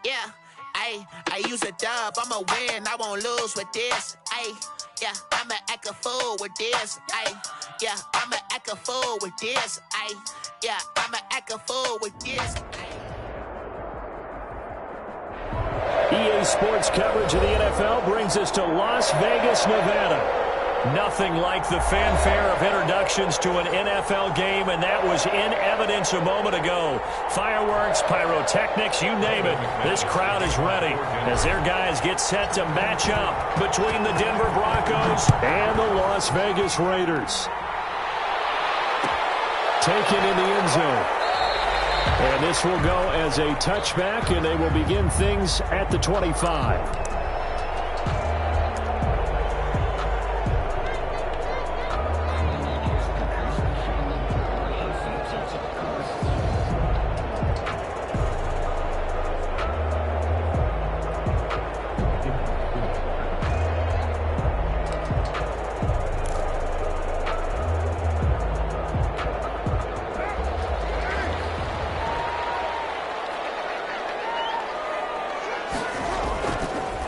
Yeah, I use a dub, I'ma win, I won't lose with this. Yeah, I'ma act a fool with this. Yeah, I'ma act a fool with this. Yeah, I'ma act a fool with this. EA Sports coverage of the NFL brings us to Las Vegas, Nevada. Nothing like the fanfare of introductions to an NFL game, and that was in evidence a moment ago. Fireworks, pyrotechnics, you name it. This crowd is ready as their guys get set to match up between the Denver Broncos and the Las Vegas Raiders. Taken in the end zone. And this will go as a touchback, and they will begin things at the 25.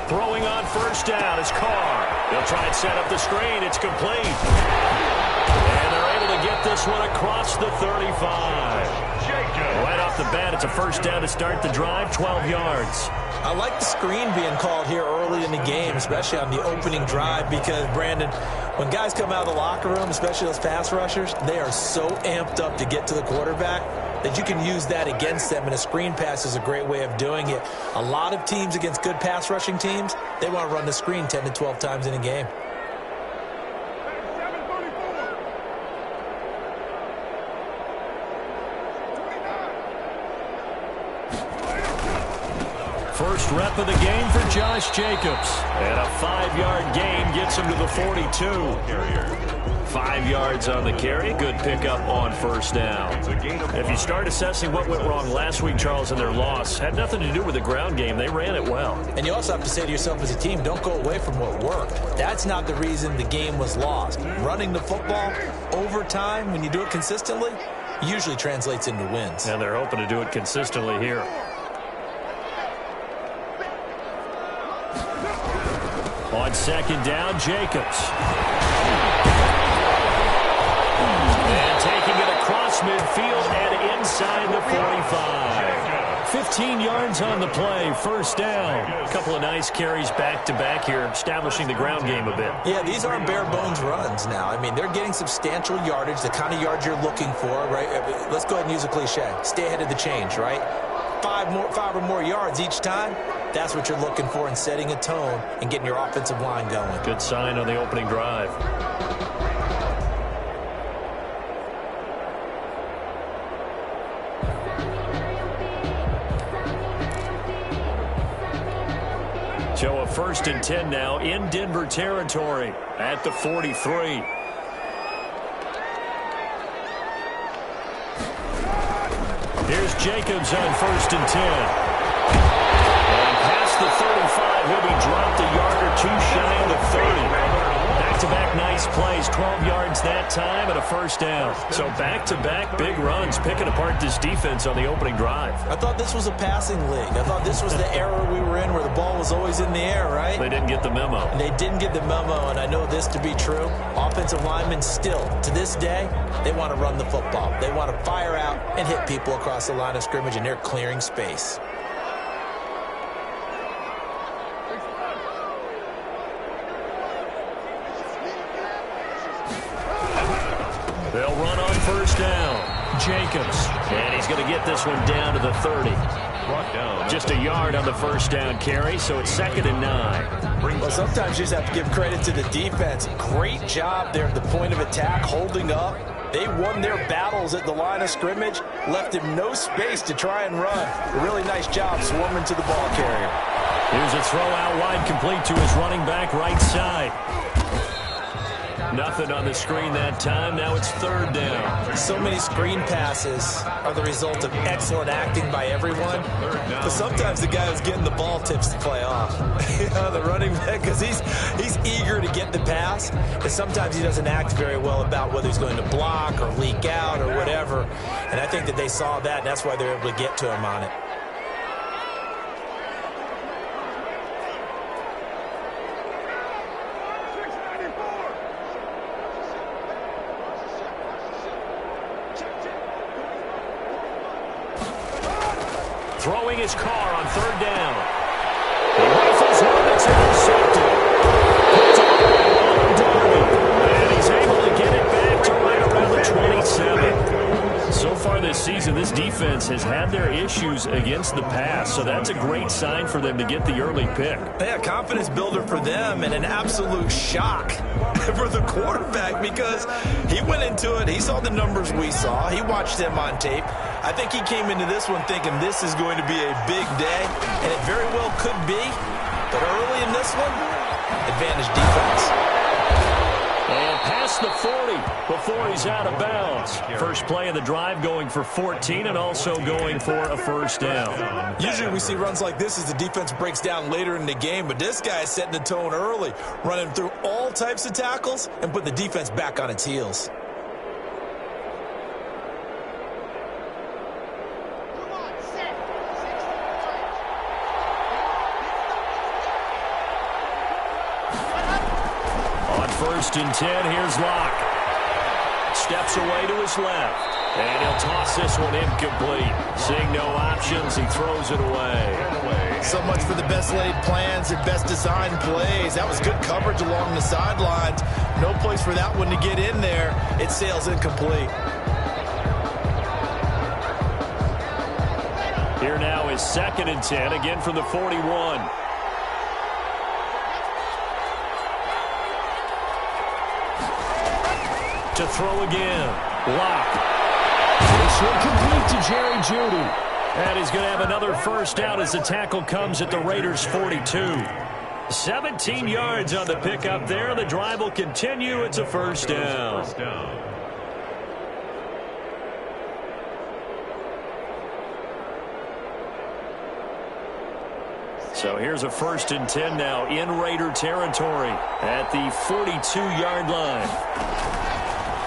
Throwing on first down is Carr. They'll try and set up the screen. It's complete. And they're able to get this one across the 35. Right off the bat, it's a first down to start the drive, 12 yards. I like the screen being called here early in the game, especially on the opening drive, because, Brandon, when guys come out of the locker room, especially those pass rushers, they are so amped up to get to the quarterback that you can use that against them, and a screen pass is a great way of doing it. A lot of teams against good pass rushing teams, they want to run the screen 10 to 12 times in a game. First rep of the game for Josh Jacobs. And a 5-yard gain gets him to the 42. 5 yards on the carry. Good pickup on first down. If you start assessing what went wrong last week, Charles, in their loss, had nothing to do with the ground game. They ran it well. And you also have to say to yourself as a team, don't go away from what worked. That's not the reason the game was lost. Running the football over time, when you do it consistently, usually translates into wins. And they're hoping to do it consistently here. On second down, Jacobs. And taking it across midfield and inside the 45. 15 yards on the play, first down. A couple of nice carries back-to-back here, establishing the ground game a bit. Yeah, these aren't bare-bones runs now. I mean, they're getting substantial yardage, the kind of yards you're looking for, right? Let's go ahead and use a cliche. Stay ahead of the change, right? Five or more yards each time. That's what you're looking for in setting a tone and getting your offensive line going. Good sign on the opening drive. So a 1st and 10 now in Denver territory at the 43. Here's Jacobs on 1st and 10. The 35 will be dropped a yard or two shy of the 30. Back-to-back nice plays, 12 yards that time and a first down. So back-to-back big runs, picking apart this defense on the opening drive. I thought this was a passing league. I thought this was the era we were in where the ball was always in the air, right? They didn't get the memo. They didn't get the memo, and I know this to be true. Offensive linemen still, to this day, they want to run the football. They want to fire out and hit people across the line of scrimmage, and they're clearing space. They'll run on first down. Jacobs. And he's going to get this one down to the 30. Just a yard on the first down carry, so it's 2nd and 9. Well, sometimes you just have to give credit to the defense. Great job there at the point of attack, holding up. They won their battles at the line of scrimmage, left him no space to try and run. A really nice job swarming to the ball carrier. Here's a throw out wide, complete to his running back right side. Nothing on the screen that time. Now it's 3rd down. So many screen passes are the result of excellent acting by everyone. But sometimes the guy who's getting the ball tips the play off. You know, the running back, because he's eager to get the pass. And sometimes he doesn't act very well about whether he's going to block or leak out or whatever. And I think that they saw that, and that's why they're able to get to him on it. Throwing his car on third down. He rifles one. It's intercepted. Puts it on Darby. And he's able to get it back to right around the 27. So far this season, this defense has had their issues against the pass, so that's a great sign for them to get the early pick. Yeah, confidence builder for them and an absolute shock for the quarterback because he went into it. He saw the numbers we saw. He watched them on tape. I think he came into this one thinking this is going to be a big day, and it very well could be. But early in this one, advantage defense. And past the 40 before he's out of bounds. First play of the drive going for 14 and also going for a first down. Usually we see runs like this as the defense breaks down later in the game, but this guy is setting the tone early, running through all types of tackles and put the defense back on its heels. First and 10, here's Locke. Steps away to his left. And he'll toss this one incomplete. Seeing no options, he throws it away. So much for the best laid plans and best designed plays. That was good coverage along the sidelines. No place for that one to get in there. It sails incomplete. Here now is 2nd and 10, again from the 41. To throw again. Locke. This one complete to Jerry Jeudy. And he's going to have another first down as the tackle comes at the Raiders' 42. 17 yards on the pickup there. The drive will continue. It's a first down. So here's a 1st and 10 now in Raider territory at the 42-yard line.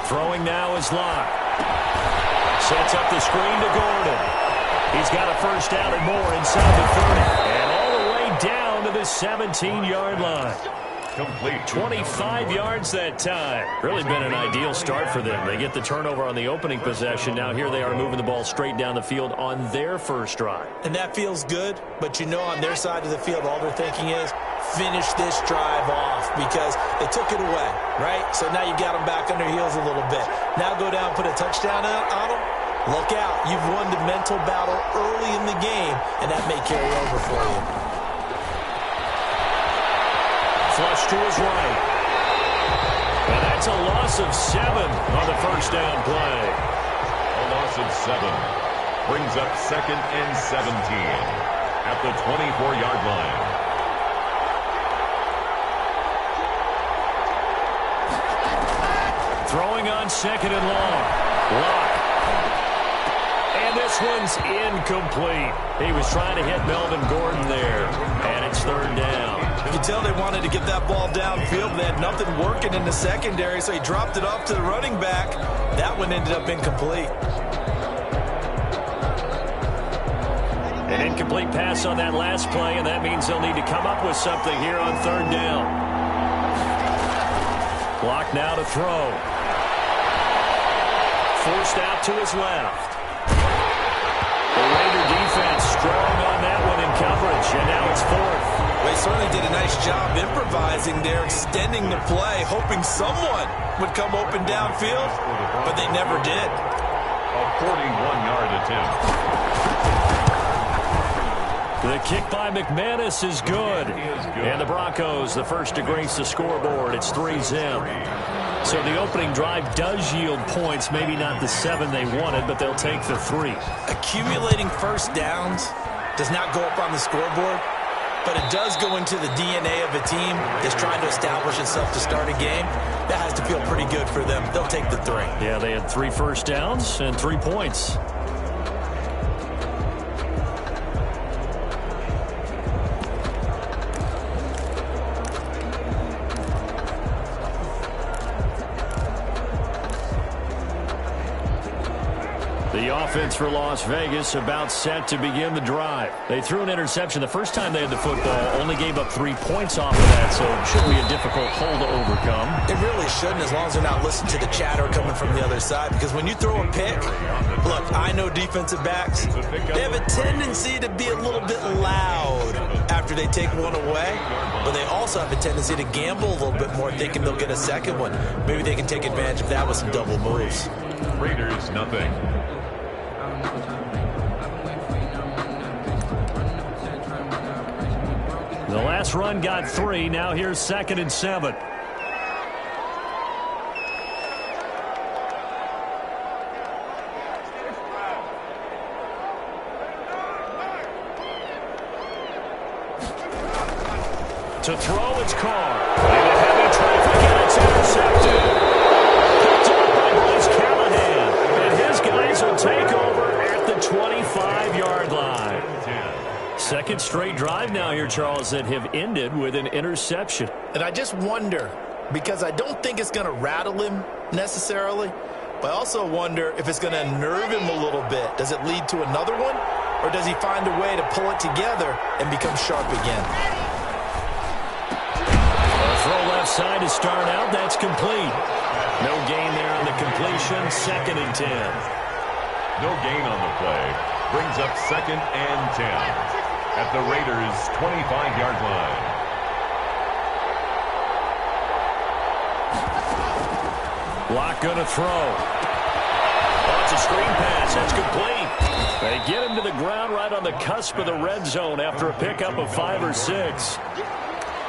Throwing now is Locke. Sets up the screen to Gordon. He's got a first down and more inside the 30. And all the way down to the 17-yard line. Complete. 25 yards that time. Really been an ideal start for them. They get the turnover on the opening possession. Now here they are moving the ball straight down the field on their first drive. And that feels good, but you know on their side of the field all they're thinking is finish this drive off because they took it away, right? So now you got them back on their heels a little bit. Now go down, put a touchdown on them. Look out. You've won the mental battle early in the game, and that may carry over for you. Flush to his right. And that's a loss of 7 on the first down play. A loss of 7 brings up 2nd and 17 at the 24-yard line. Throwing on 2nd and long. Locke. And this one's incomplete. He was trying to hit Melvin Gordon there. And it's 3rd down. You can tell they wanted to get that ball downfield. They had nothing working in the secondary, so he dropped it off to the running back. That one ended up incomplete. An incomplete pass on that last play, and that means they'll need to come up with something here on 3rd down. Clock now to throw. Forced out to his left. The Raider defense strong on that one in coverage, and now it's 4th. They certainly did a nice job improvising there, extending the play, hoping someone would come open downfield, but they never did. A 41-yard attempt. The kick by McManus is good. And the Broncos, the first to grace the scoreboard. It's 3-zip. So the opening drive does yield points, maybe not the 7 they wanted, but they'll take the 3. Accumulating first downs does not go up on the scoreboard, but it does go into the DNA of a team that's trying to establish itself to start a game. That has to feel pretty good for them. They'll take the 3. Yeah, they had 3 first downs and 3 points. offense for Las Vegas, about set to begin the drive. They threw an interception the first time they had the football, only gave up 3 points off of that, so it shouldn't be a difficult hole to overcome. It really shouldn't, as long as they're not listening to the chatter coming from the other side, because when you throw a pick, look, I know defensive backs, they have a tendency to be a little bit loud after they take one away, but they also have a tendency to gamble a little bit more, thinking they'll get a second one. Maybe they can take advantage of that with some double moves. Raiders, nothing. The last run got 3. Now here's 2nd and 7. To throw, it's Carr. Into heavy traffic, and it's intercepted. Picked up by Bryce Callahan. And his guys will take over at the 25-yard line. Second straight drive now here, Charles, that have ended with an interception. And I just wonder, because I don't think it's going to rattle him necessarily, but I also wonder if it's going to unnerve him a little bit. Does it lead to another one, or does he find a way to pull it together and become sharp again? Throw left side to start out. That's complete. No gain there on the completion. 2nd and 10. No gain on the play. Brings up 2nd and 10 at the Raiders' 25-yard line. Lock going to throw. Oh, it's a screen pass. That's complete. They get him to the ground right on the cusp of the red zone after a pickup of 5 or 6.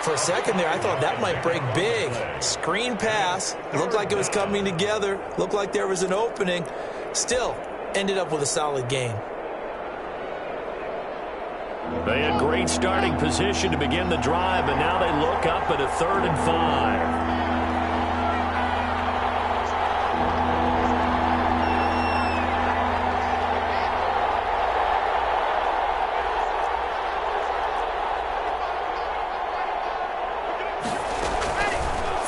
For a second there, I thought that might break big. Screen pass. Looked like it was coming together. Looked like there was an opening. Still, ended up with a solid gain. They had great starting position to begin the drive, and now they look up at a 3rd and 5.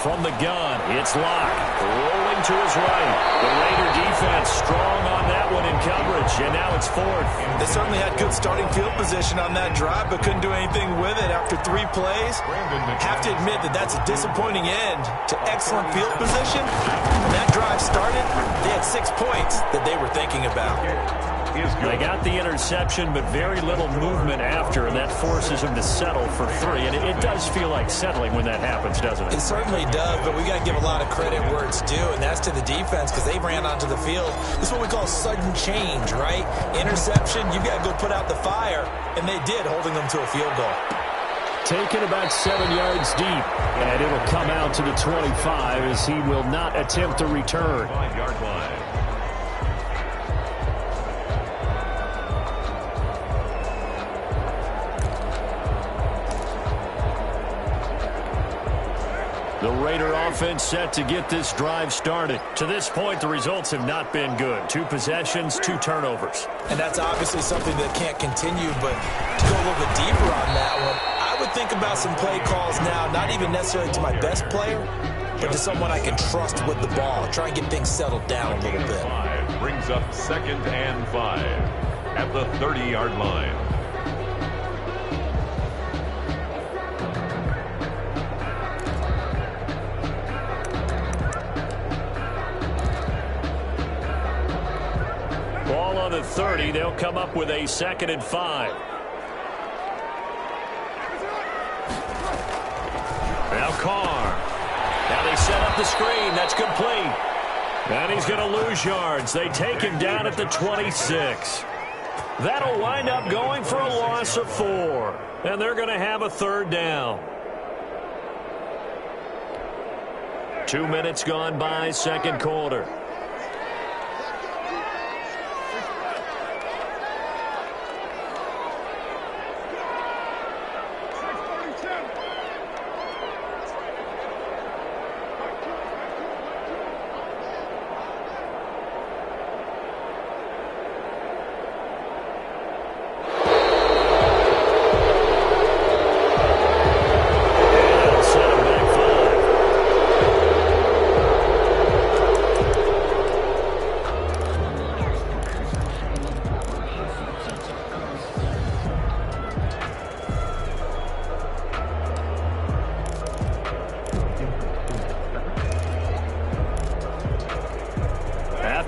From the gun, it's Locke, rolling to his right. The Raider defense strong on that one in coverage, and now it's 4th. They certainly had good starting field position on that drive, but couldn't do anything with it after 3 plays. Have to admit that that's a disappointing end to excellent field position. When that drive started, they had 6 points that they were thinking about. They got the interception, but very little movement after, and that forces them to settle for 3. And it does feel like settling when that happens, doesn't it? It certainly does, but we got to give a lot of credit where it's due, and that's to the defense, because they ran onto the field. This is what we call sudden change, right? Interception, you got to go put out the fire, and they did, holding them to a field goal. Taken about 7 yards deep, and it'll come out to the 25 as he will not attempt to return. 5-yard line. The Raider offense set to get this drive started. To this point, the results have not been good. 2 possessions, 2 turnovers. And that's obviously something that can't continue, but to go a little bit deeper on that one, I would think about some play calls now, not even necessarily to my best player, but to someone I can trust with the ball. Try and get things settled down a little bit. 5 brings up 2nd and 5 at the 30-yard line. Ball on the 30. They'll come up with a 2nd and 5. Now Carr. Now they set up the screen. That's complete. And he's going to lose yards. They take him down at the 26. That'll wind up going for a loss of 4. And they're going to have a 3rd down. 2 minutes gone by, 2nd quarter.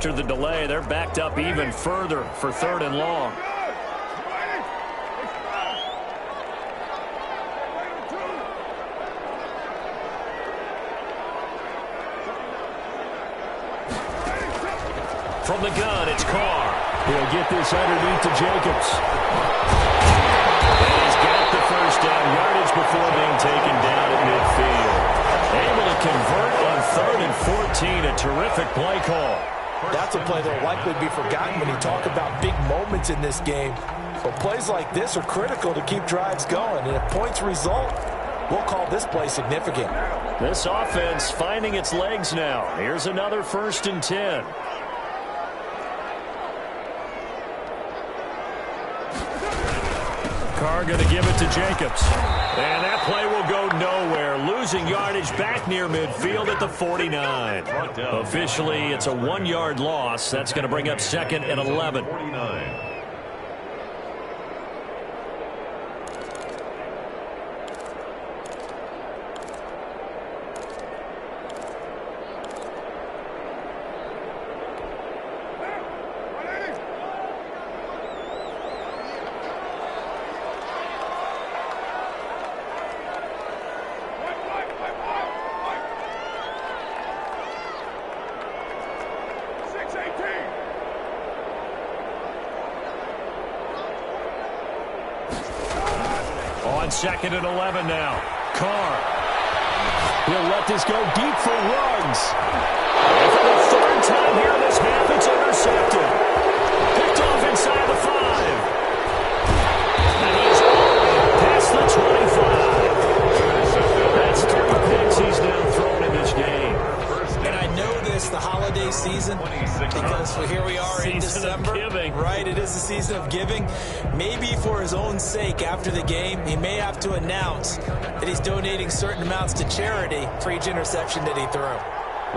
after the delay. They're backed up even further for 3rd and long. From the gun, it's Carr. He'll get this underneath to Jacobs. And he's got the first down yardage before being taken down at midfield. Able to convert on 3rd and 14. A terrific play call. That's a play that will likely be forgotten when you talk about big moments in this game. But plays like this are critical to keep drives going. And if points result, we'll call this play significant. This offense finding its legs now. Here's another 1st and 10. Carr going to give it to Jacobs. And that play will go nowhere. Losing yardage back near midfield at the 49. Officially, it's a 1-yard loss. That's going to bring up 2nd and 11. 49. On 2nd and 11 now. Carr. He'll let this go deep for Ruggs. And for the 3rd time here in this half, it's intercepted. Picked off inside the 5. And he's past the 25. That's 3 picks he's now thrown in this game. And I know this, the holiday season, because here we are in December. Right, it is the season of giving. Maybe for his own sake after the game, he may have to announce that he's donating certain amounts to charity for each interception that he threw.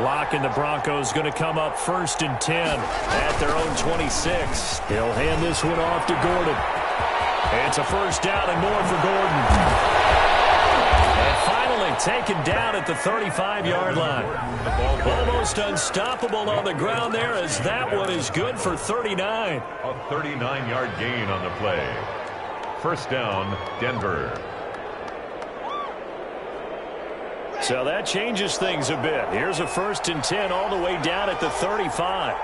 Locke and the Broncos going to come up 1st and 10 at their own 26. He'll hand this one off to Gordon. It's a 1st down and more for Gordon. And finally taken down at the 35-yard line. Almost unstoppable on the ground there as that one is good for 39. A 39-yard gain on the play. 1st down, Denver. So that changes things a bit. Here's a 1st and 10 all the way down at the 35.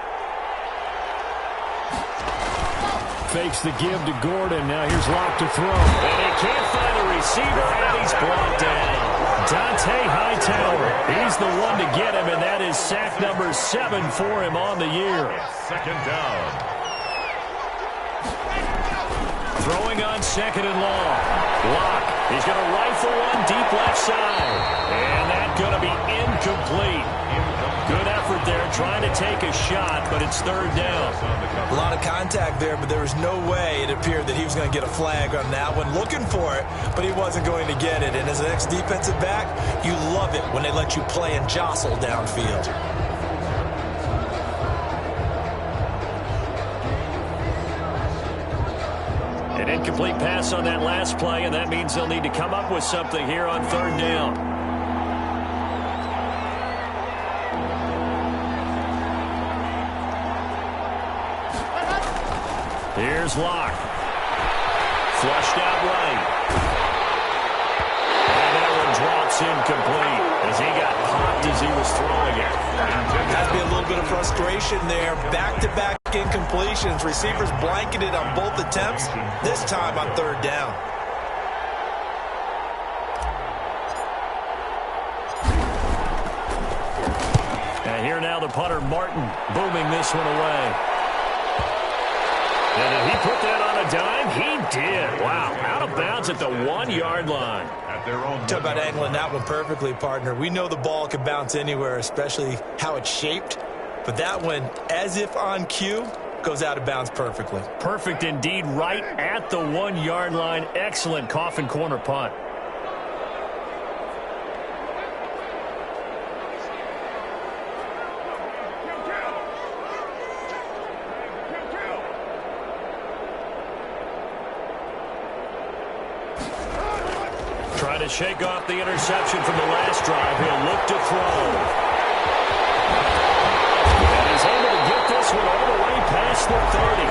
Fakes the give to Gordon. Now here's Locke to throw. And he can't find a receiver, and he's blocked down. Dante Hightower, he's the one to get him, and that is sack number 7 for him on the year. 2nd down. Throwing on 2nd and long. Locke, he's going to rifle one deep left side. And that's going to be incomplete. Good effort there trying to take a shot, but it's 3rd down. A lot of contact there, but there was no way it appeared that he was going to get a flag on that one. Looking for it, but he wasn't going to get it. And as an ex-defensive back, you love it when they let you play and jostle downfield. An incomplete pass on that last play, and that means they'll need to come up with something here on 3rd down. Here's Locke. Flushed out right. And that one drops incomplete as he got popped as he was throwing it. Has to be a little bit of frustration there. Back-to-back incompletions. Receivers blanketed on both attempts, this time on 3rd down. And here now the punter, Martin, booming this one away. And did he put that on a dime? He did. Wow, out of bounds at the 1-yard line. At their own. Talk about angling that one perfectly, partner. We know the ball can bounce anywhere, especially how it's shaped. But that one, as if on cue, goes out of bounds perfectly. Perfect indeed, right at the 1-yard line. Excellent coffin corner punt. Trying to shake off the interception from the last drive. He'll look to throw. And he's able to get this one all the way past the 30.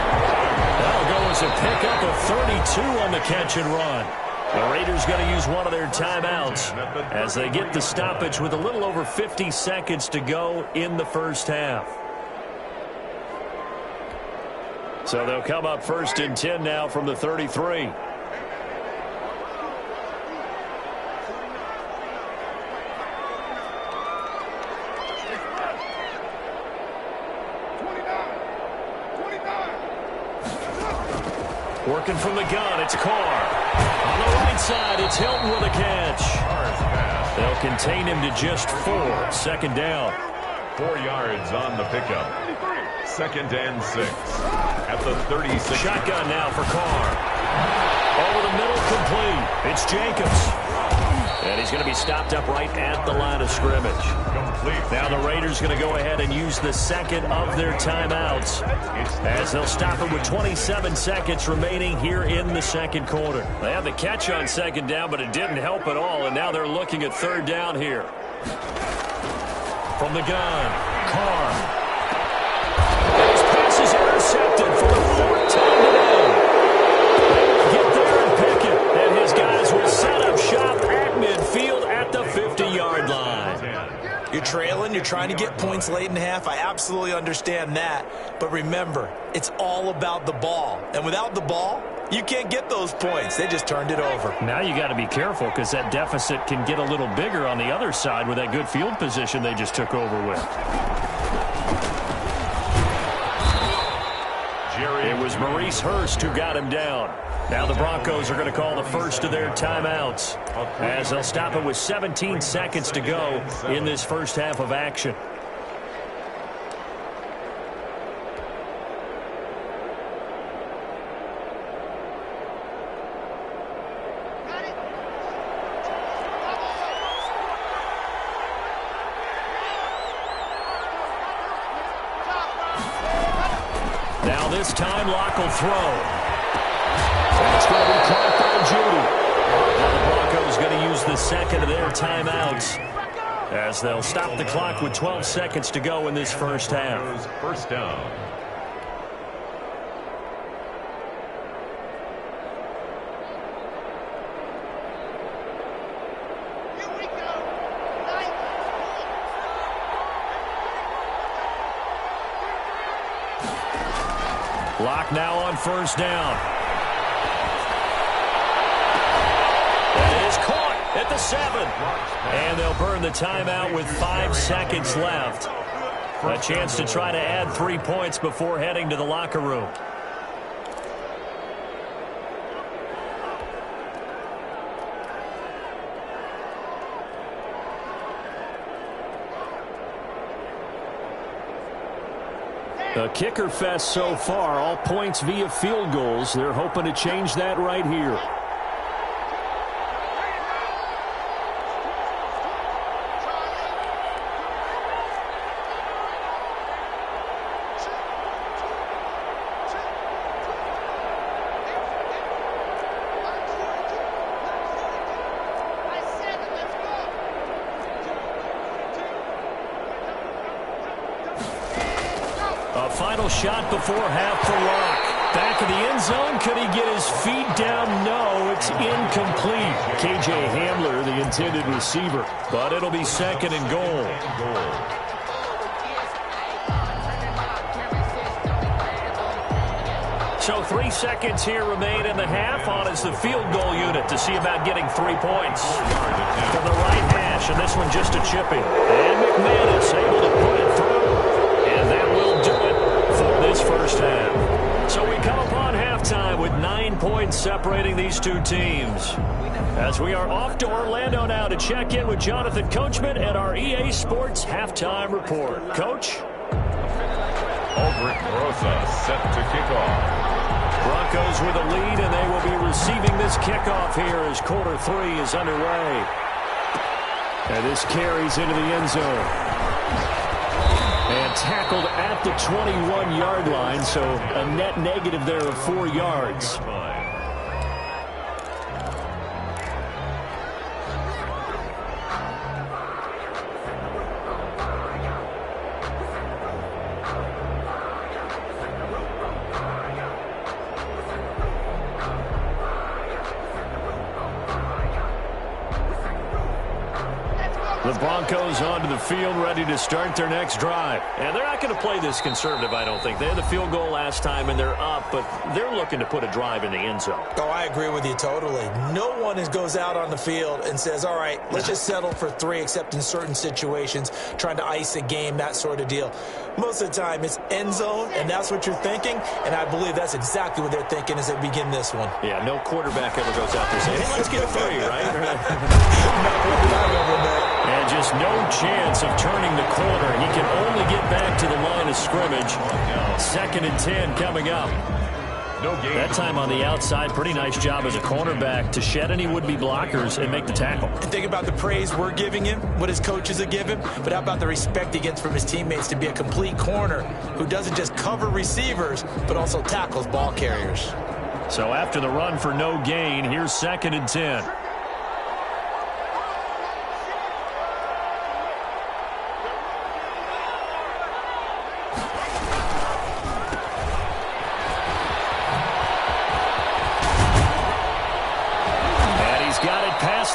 That'll go as a pickup of 32 on the catch and run. The Raiders going to use one of their timeouts as they get the stoppage with a little over 50 seconds to go in the first half. So they'll come up 1st and 10 now from the 33. Working from the gun, it's Carr. On the right side, it's Hilton with a catch. They'll contain him to just 4. 2nd down. 4 yards on the pickup. 2nd and 6. At the 36. Shotgun now for Carr. Over the middle, complete. It's Jacobs. And he's going to be stopped up right at the line of scrimmage. Complete. Now the Raiders going to go ahead and use the second of their timeouts as they'll stop it with 27 seconds remaining here in the second quarter. They had the catch on 2nd down, but it didn't help at all, and now they're looking at 3rd down here. From the gun, Carr. And his pass is intercepted for the 4th time today. Get there and pick it, and his guys will set up shop at midfield at the 50-yard line. You're trailing, you're trying to get points late in the half. I absolutely understand that. But remember, it's all about the ball. And without the ball, you can't get those points. They just turned it over. Now you got to be careful because that deficit can get a little bigger on the other side with that good field position they just took over with. It was Maurice Hurst who got him down. Now the Broncos are going to call the first of their timeouts as they'll stop it with 17 seconds to go in this first half of action. Now this time Locke will throw. It's going to be caught by Judy. Now the Broncos going to use the second of their timeouts as they'll stop the clock with 12 seconds to go in this first half. 1st down. Locke now on 1st down. At the 7. And they'll burn the timeout with 5 seconds left. A chance to try to add 3 points before heading to the locker room. A kicker fest so far, all points via field goals. They're hoping to change that right here. Final shot before half for Locke. Back in the end zone. Could he get his feet down? No, it's incomplete. KJ Hamler, the intended receiver. But it'll be 2nd and goal. So 3 seconds here remain in the half. On is the field goal unit to see about getting 3 points. From the right hash, and this one just a chipping. And McManus able to put it through. And that will do it for this first half. So we come upon halftime with 9 points separating these two teams. As we are off to Orlando now to check in with Jonathan Coachman at our EA Sports Halftime Report. Coach? Aldrich Rosa set to kick off. Broncos with a lead, and they will be receiving this kickoff here as quarter 3 is underway. And this carries into the end zone. And tackled at the 21-yard line, so a net negative there of 4 yards. The Broncos onto the field, ready to start their next drive. And they're not going to play this conservative, I don't think. They had the field goal last time, and they're up, but they're looking to put a drive in the end zone. Oh, I agree with you totally. No one goes out on the field and says, all right, let's just settle for 3, except in certain situations, trying to ice a game, that sort of deal. Most of the time, it's end zone, and that's what you're thinking, and I believe that's exactly what they're thinking as they begin this one. Yeah, no quarterback ever goes out there saying, hey, let's get 3, right? And just no chance of turning the corner. He can only get back to the line of scrimmage. 2nd and 10 coming up. That time on the outside, pretty nice job as a cornerback to shed any would-be blockers and make the tackle. And think about the praise we're giving him, what his coaches are giving, but how about the respect he gets from his teammates to be a complete corner who doesn't just cover receivers, but also tackles ball carriers. So after the run for no gain, here's 2nd and 10.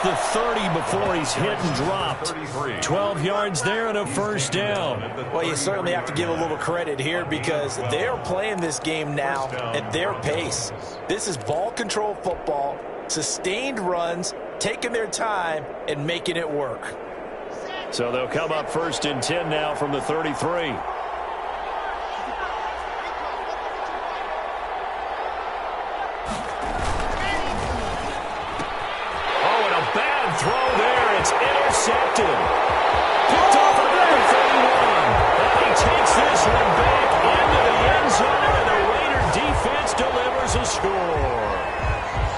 The 30 before he's hit and dropped. 12 yards there and a first down. Well, you certainly have to give a little credit here because they're playing this game now at their pace. This is ball control football, sustained runs, taking their time and making it work. So they'll come up 1st and 10 now from the 33. Throw there. It's intercepted. Picked off at number 31. And he takes this one back into the end zone, and the Raider defense delivers a score.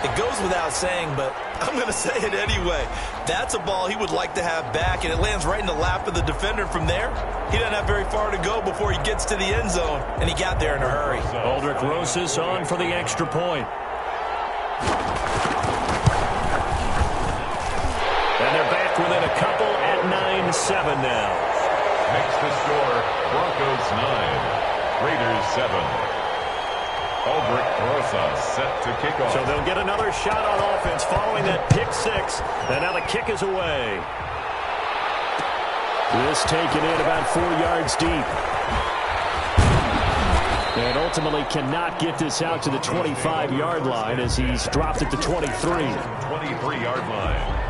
It goes without saying, but I'm going to say it anyway. That's a ball he would like to have back, and it lands right in the lap of the defender from there. He doesn't have very far to go before he gets to the end zone, and he got there in a hurry. Aldrich Rosas on for the extra point. And they're back within a couple at 9-7 now. Makes the score Broncos 9, Raiders 7. Aldrich Rosas set to kick off. So they'll get another shot on offense following that pick 6. And now the kick is away. This taken in about 4 yards deep. And ultimately cannot get this out to the 25-yard line as he's dropped at the 23. 23-yard line.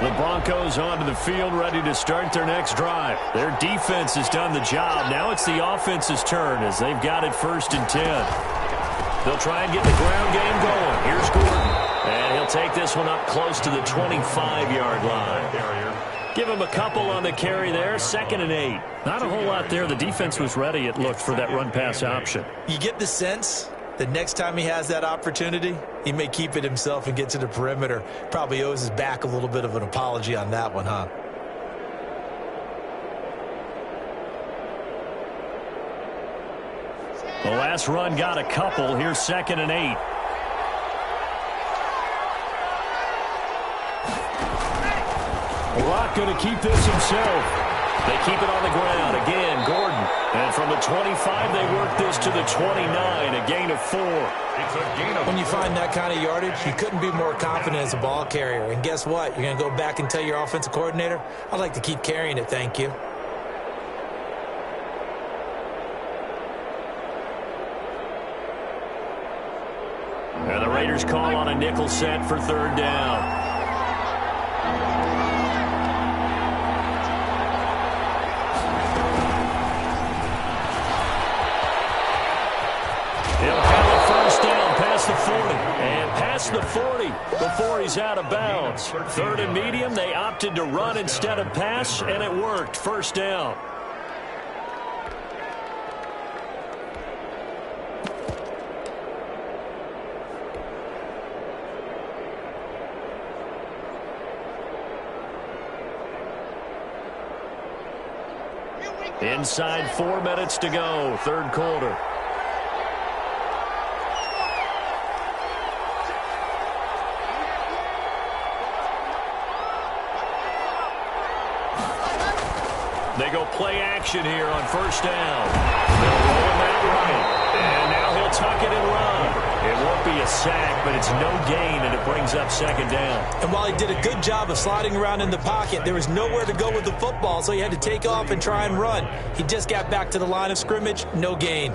The Broncos onto the field, ready to start their next drive. Their defense has done the job. Now it's the offense's turn as they've got it 1st and 10. They'll try and get the ground game going. Here's Gordon. And he'll take this one up close to the 25-yard line. Give him a couple on the carry there. 2nd and 8. Not a whole lot there. The defense was ready, it looked, for that run-pass option. You get the sense that next time he has that opportunity, he may keep it himself and get to the perimeter. Probably owes his back a little bit of an apology on that one, huh? The last run got a couple. Here's 2nd and 8. Rock going to keep this himself. They keep it on the ground. Again, Gordon. And from the 25, they work this to the 29, a gain of 4. It's a gain of When you find that kind of yardage, you couldn't be more confident as a ball carrier. And guess what? You're going to go back and tell your offensive coordinator, I'd like to keep carrying it, thank you. And the Raiders call on a nickel set for 3rd down. He'll have a 1st down past the 40. And past the 40 before he's out of bounds. 3rd and medium, they opted to run instead of pass, and it worked. 1st down. Inside 4 minutes to go, 3rd quarter. They go play action here on first down. They'll roll him out right. And now he'll tuck it and run. It won't be a sack, but it's no gain, and it brings up second down. And while he did a good job of sliding around in the pocket, there was nowhere to go with the football, so he had to take off and try and run. He just got back to the line of scrimmage, no gain.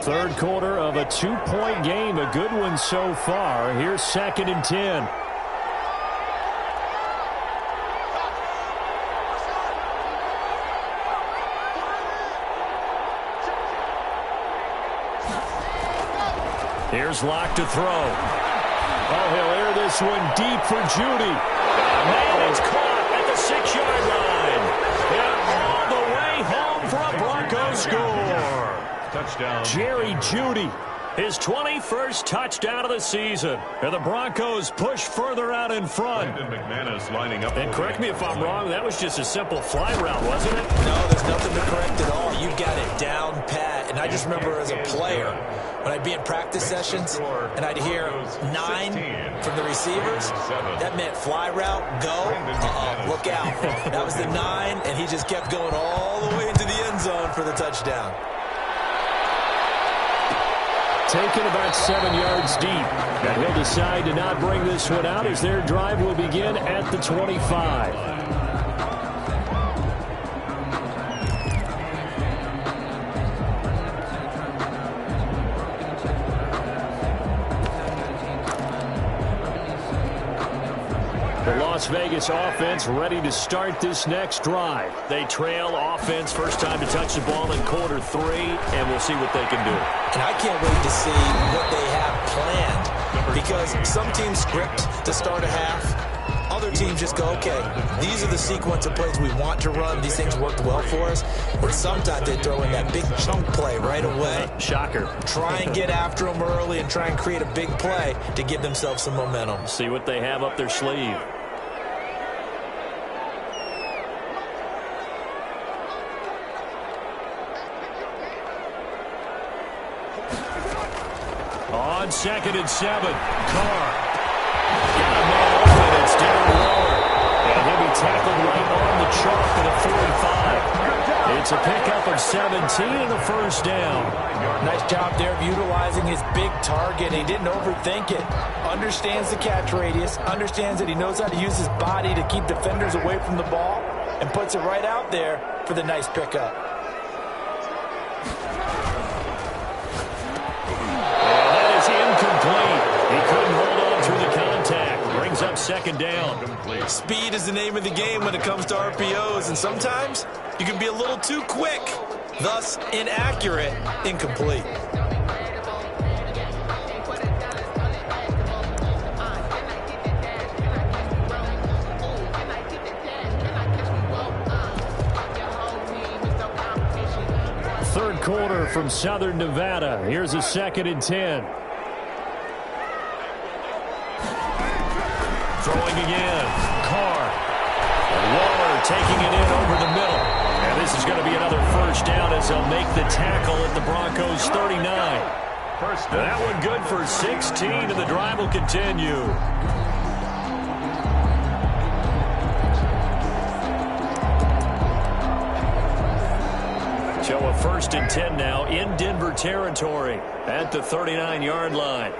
Third quarter of a 2-point game, a good one so far. Here's 2nd and 10. Here's Locke to throw. Oh, he'll air this one deep for Judy. Man, it's caught at the 6-yard line. And all the way home for a Broncos score. Touchdown. Jerry Judy, his 21st touchdown of the season. And the Broncos push further out in front. McManus lining up. And correct me if I'm wrong, that was just a simple fly route, wasn't it? No, there's nothing to correct at all. You got it down pat. And I just remember as a player, when I'd be in practice sessions and I'd hear 9 from the receivers, that meant fly route, go, look out. That was the 9, and he just kept going all the way into the end zone for the touchdown. Taken about 7 yards deep. And he'll decide to not bring this one out as their drive will begin at the 25. The Las Vegas offense ready to start this next drive. They trail offense, first time to touch the ball in quarter 3, and we'll see what they can do. And I can't wait to see what they have planned, because some teams script to start a half. Other teams just go, okay, these are the sequence of plays we want to run. These things worked well for us. And sometimes they throw in that big chunk play right away. Shocker. Try and get after them early and try and create a big play to give themselves some momentum. See what they have up their sleeve. On 2nd and 7, Carr. Got a man open. It's down lower. And he'll be tackled right on the chalk at a 45. It's a pickup of 17 and a first down. Nice job there of utilizing his big target. He didn't overthink it. Understands the catch radius. Understands that he knows how to use his body to keep defenders away from the ball. And puts it right out there for the nice pickup. He couldn't hold on through the contact. Brings up second down. Speed is the name of the game when it comes to RPOs, and sometimes you can be a little too quick, thus inaccurate, incomplete. Third quarter from Southern Nevada. Here's a 2nd and 10. Throwing again. Carr. Waller taking it in over the middle. And this is going to be another first down as they'll make the tackle at the Broncos 39. That one good for 16, and the drive will continue. So a 1st and 10 now in Denver territory at the 39-yard line.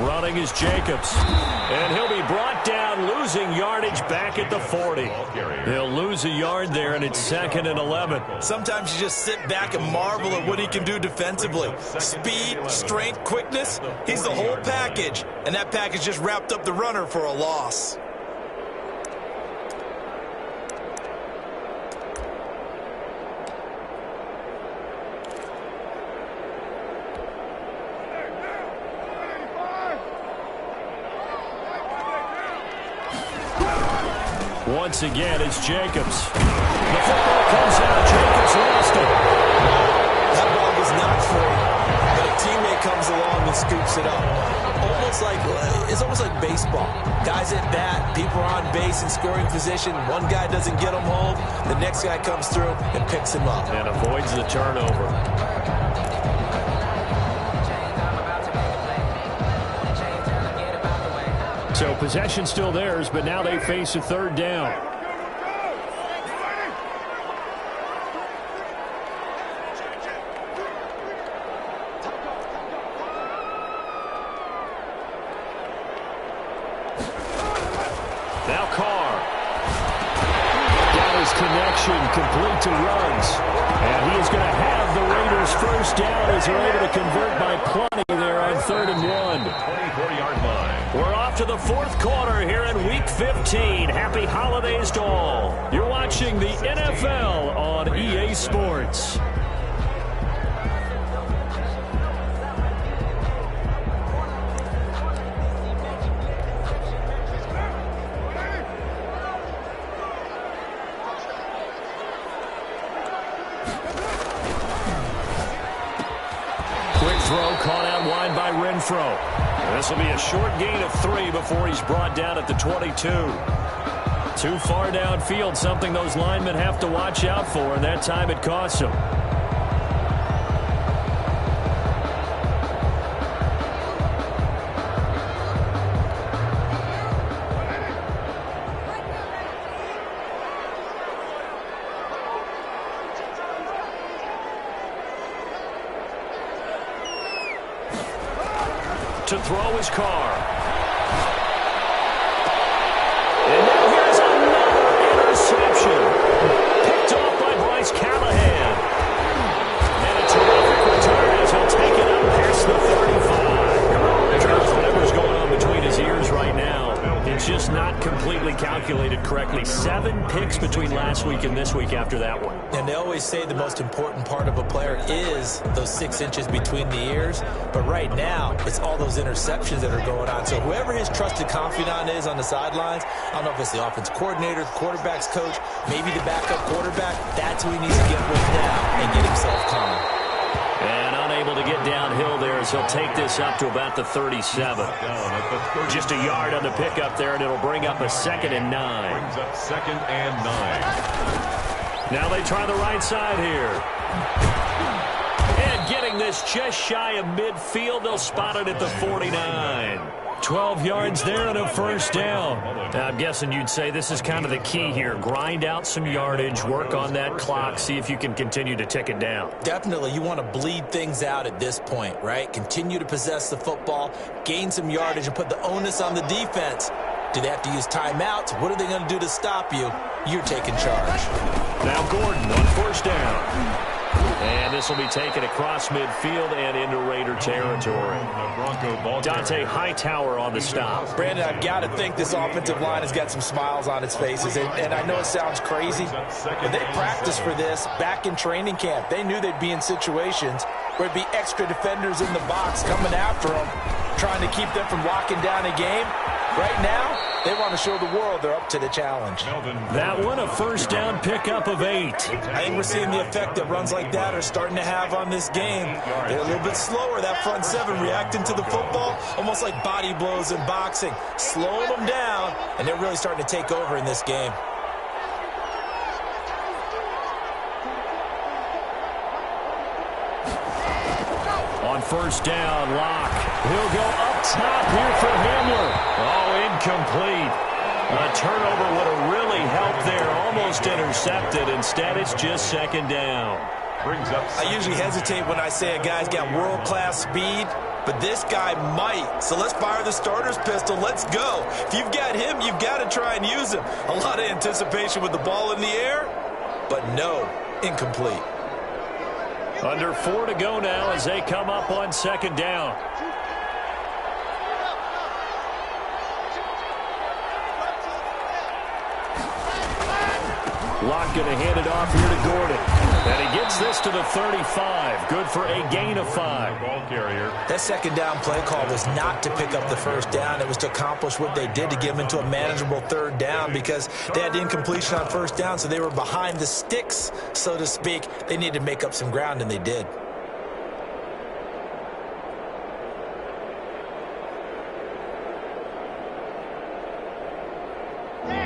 Running is Jacobs. And he'll be brought down, losing yardage back at the 40. He'll lose a yard there, and it's 2nd and 11. Sometimes you just sit back and marvel at what he can do defensively. Speed, strength, quickness, he's the whole package. And that package just wrapped up the runner for a loss. Once again, it's Jacobs. The football comes out. Jacobs lost it. That ball was not free, but a teammate comes along and scoops it up. It's almost like baseball. Guys at bat, people are on base in scoring position. One guy doesn't get them home. The next guy comes through and picks him up. And avoids the turnover. So possession still theirs, but now they face a third down. Now Carr. Got his connection, complete to Ruggs. And he is going to have the Raiders first down as they're able to convert by plenty there on 3rd and 1. 24-yard line. We're off to the fourth quarter here in Week 15. Happy holidays to all. You're watching the NFL on EA Sports. Throw caught out wide by Renfro. This will be a short gain of 3 before he's brought down at the 22. Too far downfield, something those linemen have to watch out for, and that time it costs them. To throw his Carr. And now here's another interception. Picked off by Bryce Callahan. And a terrific return as he'll take it up past the 35. Travis, whatever's going on between his ears right now, it's just not completely calculated correctly. 7 picks between last week and this week after that one. And they always say the most important part of a player is those 6 inches between the ears. But right now, it's all those interceptions that are going on. So whoever his trusted confidant is on the sidelines, I don't know if it's the offense coordinator, the quarterback's coach, maybe the backup quarterback, that's who he needs to get with now and get himself calm. And unable to get downhill there as he'll take this up to about the 37. Just a yard on the pickup there, and it'll bring up a 2nd and 9. Brings up 2nd and 9. Now they try the right side here. And getting this just shy of midfield, they'll spot it at the 49. 12 yards there and a first down. Now, I'm guessing you'd say this is kind of the key here. Grind out some yardage, work on that clock, see if you can continue to tick it down. Definitely, you want to bleed things out at this point, right? Continue to possess the football, gain some yardage, and put the onus on the defense. Do they have to use timeouts? What are they going to do to stop you? You're taking charge. Now Gordon on first down. And this will be taken across midfield and into Raider territory. Dante Hightower on the stop. Brandon, I've got to think this offensive line has got some smiles on its faces. And I know it sounds crazy, but they practiced for this back in training camp. They knew they'd be in situations where it'd be extra defenders in the box coming after them, trying to keep them from locking down a game. Right now, they want to show the world they're up to the challenge. That one, a first down pickup of 8. I think we're seeing the effect that runs like that are starting to have on this game. They're a little bit slower, that front 7, reacting to the football, almost like body blows in boxing, slowing them down, and they're really starting to take over in this game. On first down, Locke. He'll go up top here for Hamler. Oh, incomplete. A turnover would have really helped there. Almost intercepted. Instead, it's just 2nd down. I usually hesitate when I say a guy's got world-class speed, but this guy might. So let's fire the starter's pistol. Let's go. If you've got him, you've got to try and use him. A lot of anticipation with the ball in the air, but no, incomplete. Under 4 to go now as they come up on 2nd down. Locke going to hand it off here to Gordon. And he gets this to the 35. Good for a gain of 5. Ball carrier. That 2nd down play call was not to pick up the first down. It was to accomplish what they did to get them into a manageable 3rd down because they had incompletion on first down, so they were behind the sticks, so to speak. They needed to make up some ground, and they did.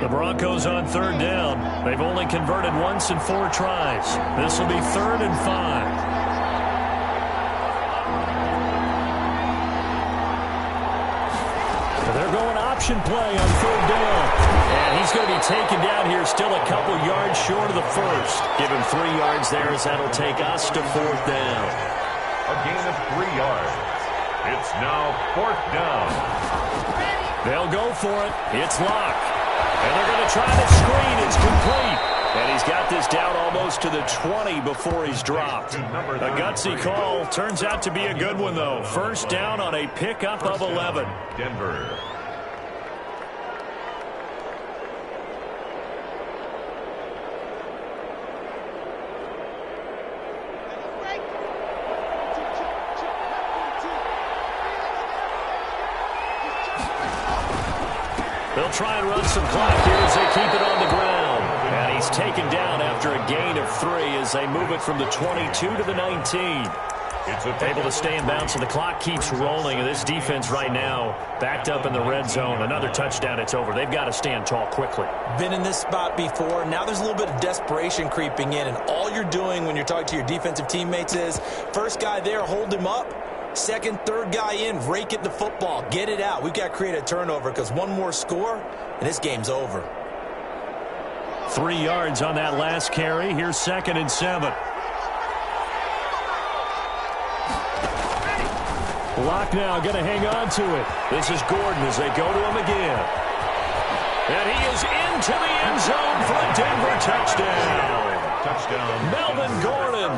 The Broncos on third down. They've only converted once in 4 tries. This will be 3rd and 5. They're going option play on 3rd down. And he's going to be taken down here, still a couple yards short of the first. Give him 3 yards there as that'll take us to 4th down. A gain of 3 yards. It's now 4th down. They'll go for it. It's Locke. And they're going to try the screen. It's complete. And he's got this down almost to the 20 before he's dropped. A gutsy call. Turns out to be a good one, though. 1st down on a pickup of 11. Denver. They'll try and run some clock here as they keep it on the ground. And he's taken down after a gain of 3 as they move it from the 22 to the 19. Able to stay in bounds, so the clock keeps rolling. And this defense right now backed up in the red zone. Another touchdown, it's over. They've got to stand tall quickly. Been in this spot before. Now there's a little bit of desperation creeping in. And all you're doing when you're talking to your defensive teammates is, first guy there, hold him up. 2nd, 3rd guy in, rake it the football. Get it out. We've got to create a turnover because one more score, and this game's over. 3 yards on that last carry. Here's 2nd and 7. Locke now going to hang on to it. This is Gordon as they go to him again. And he is into the end zone for a Denver touchdown. Melvin Gordon,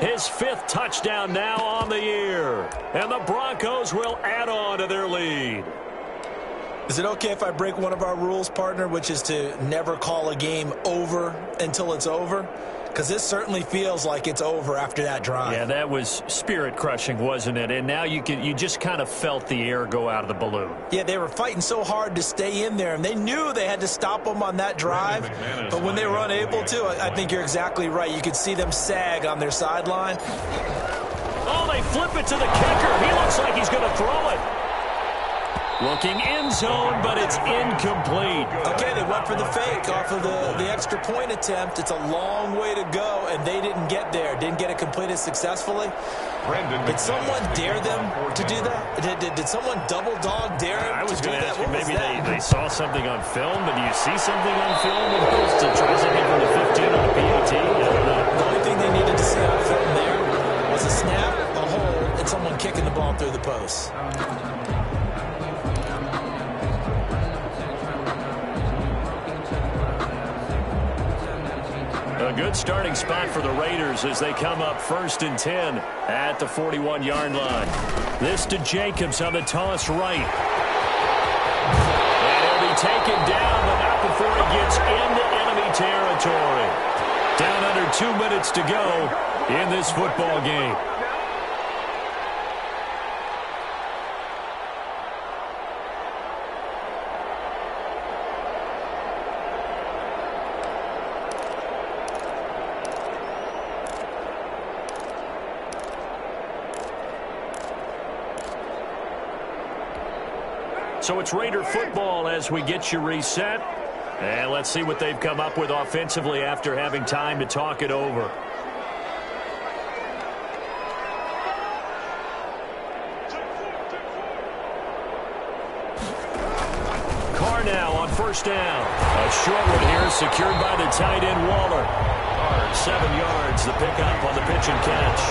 his 5th touchdown now on the year. And the Broncos will add on to their lead. Is it okay if I break one of our rules, partner, which is to never call a game over until it's over? Because this certainly feels like it's over after that drive. Yeah, that was spirit-crushing, wasn't it? And now you just kind of felt the air go out of the balloon. Yeah, they were fighting so hard to stay in there, and they knew they had to stop them on that drive. But when they were unable to, I think you're exactly right. You could see them sag on their sideline. Oh, they flip it to the kicker. He looks like he's going to throw it. Looking end zone, but it's incomplete. Okay, they went for the fake off of the extra point attempt. It's a long way to go, and they didn't get there. Didn't get it completed successfully. Did someone dare them to do that? Did someone double dog dare them? I was going to ask you, What maybe was they saw something on film, but do you see something on film to try something from the 15 on the PAT? I don't know. The only thing they needed to see on film there was a snap, a hold, and someone kicking the ball through the post. A good starting spot for the Raiders as they come up 1st and 10 at the 41-yard line. This to Jacobs on the toss right. And he'll be taken down, but not before he gets into enemy territory. Down under 2 minutes to go in this football game. So it's Raider football as we get you reset. And let's see what they've come up with offensively after having time to talk it over. Carr now on 1st down. A short one here secured by the tight end Waller. 7 yards, the pickup on the pitch and catch.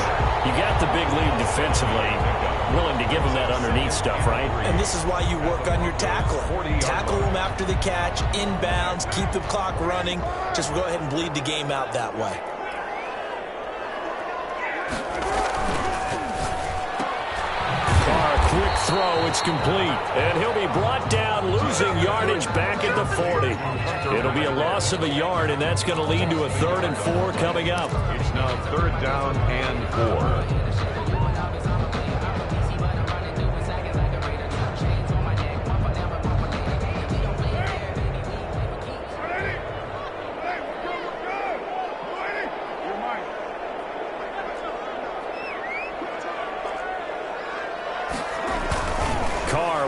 You got the big lead defensively. Willing to give them that underneath stuff, right? And this is why you work on your tackling. Tackle them after the catch, inbounds, keep the clock running. Just go ahead and bleed the game out that way. Quick throw, it's complete. And he'll be brought down, losing yardage back at the 40. It'll be a loss of a yard, and that's going to lead to a 3rd and 4 coming up. It's now 3rd down and 4.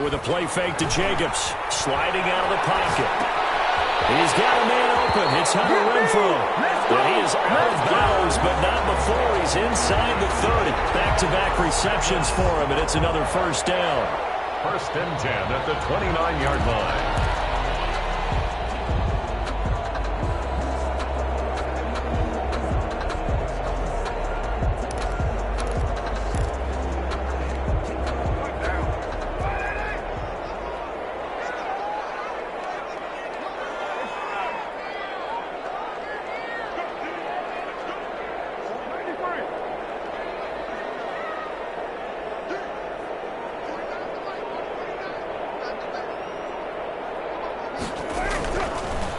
With a play fake to Jacobs, sliding out of the pocket. He's got a man open. It's Hunter Renfrow. And he is out of bounds, but not before he's inside the 30. Back-to-back receptions for him, and it's another first down. First and 10 at the 29-yard line.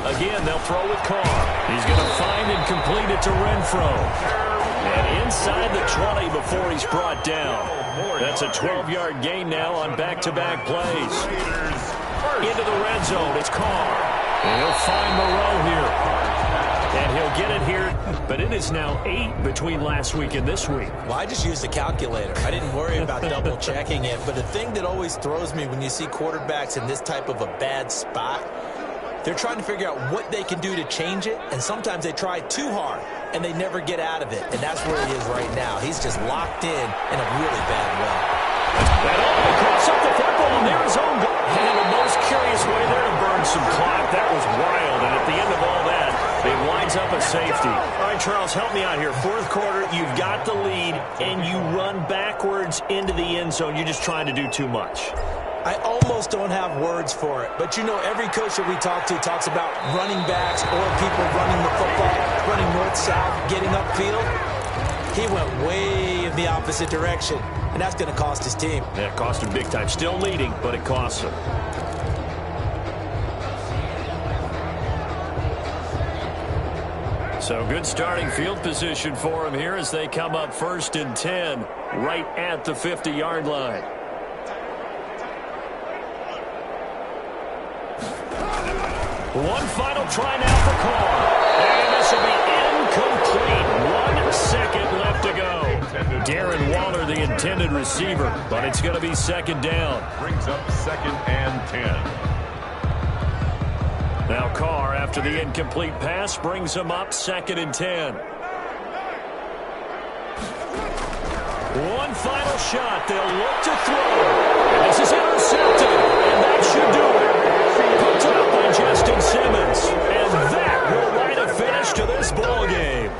Again, they'll throw with Carr. He's going to find and complete it to Renfrow. And inside the 20 before he's brought down. That's a 12-yard gain now on back-to-back plays. Into the red zone, it's Carr. And he'll find Moreau here. And he'll get it here, but it is now 8 between last week and this week. Well, I just used a calculator. I didn't worry about double-checking it. But the thing that always throws me when you see quarterbacks in this type of a bad spot, they're trying to figure out what they can do to change it, and sometimes they try too hard, and they never get out of it. And that's where he is right now. He's just locked in a really bad way. That all across up the football, and there's his own goal. And the most curious way there to burn some clock. That was wild, and at the end of all that, it winds up a safety. All right, Charles, help me out here. Fourth quarter, you've got the lead, and you run backwards into the end zone. You're just trying to do too much. I almost don't have words for it. But, you know, every coach that we talk to talks about running backs or people running the football, running north-south, getting upfield. He went way in the opposite direction, and that's going to cost his team. Yeah, it cost him big time. Still leading, but it costs him. So good starting field position for him here as they come up first and 10 right at the 50-yard line. One final try now for Carr. And this will be incomplete. 1 second left to go. Darren Waller, the intended receiver, but it's going to be second down. Brings up second and 10. Now Carr, after the incomplete pass, brings him up second and 10. One final shot. They'll look to throw. And this is intercepted. And that should do it. Picked up by Justin Simmons. And that will write a finish to this ball game.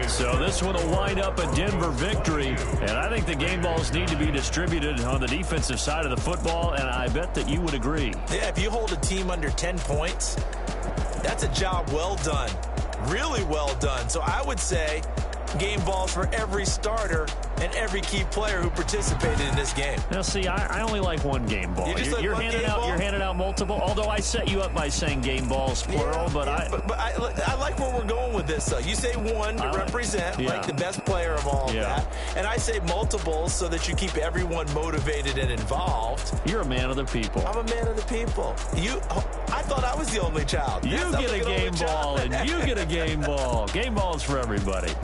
So this one will wind up a Denver victory. And I think the game balls need to be distributed on the defensive side of the football. And I bet that you would agree. Yeah, if you hold a team under 10 points, that's a job well done. Really well done. So I would say game balls for every starter and every key player who participated in this game. Now, see, I only like one game ball. You're handing out multiple. Although I set you up by saying game balls plural, yeah, but I like where we're going with this. Though you say one to represent like the best player of all of that, and I say multiples so that you keep everyone motivated and involved. You're a man of the people. I'm a man of the people. I thought I was the only child. You get a game ball, and you get a game ball. Game balls for everybody.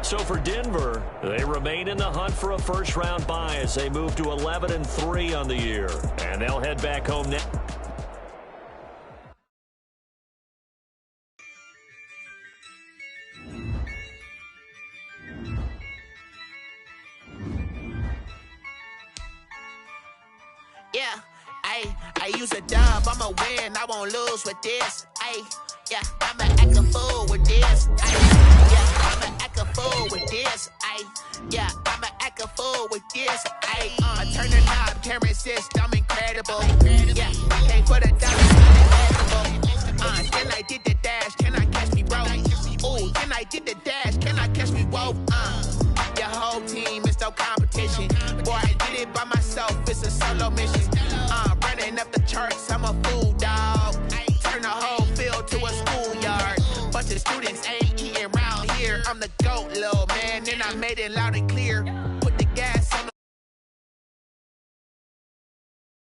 So for Denver, they remain in the hunt for a first-round bye as they move to 11-3 on the year. And they'll head back home now. Yeah, I use a dub, I'ma win, I won't lose with this. Yeah, I'ma act a fool with this. Yeah, I'ma act a fool with this. Yeah, I'ma act a fool with this. Turn the knob, camera assist, I'm incredible. Yeah, can't put a dollar in the then I did the dash, can I catch me, bro? Ooh, then I did the dash, can I catch me, whoa? Your whole team is no competition. Boy, I did it by myself, it's a solo mission. Running up the charts, I'm a fool, dog. Turn the whole field to a schoolyard. Bunch of students ain't eating round here. I'm the GOAT, little man, and I made it loud and clear.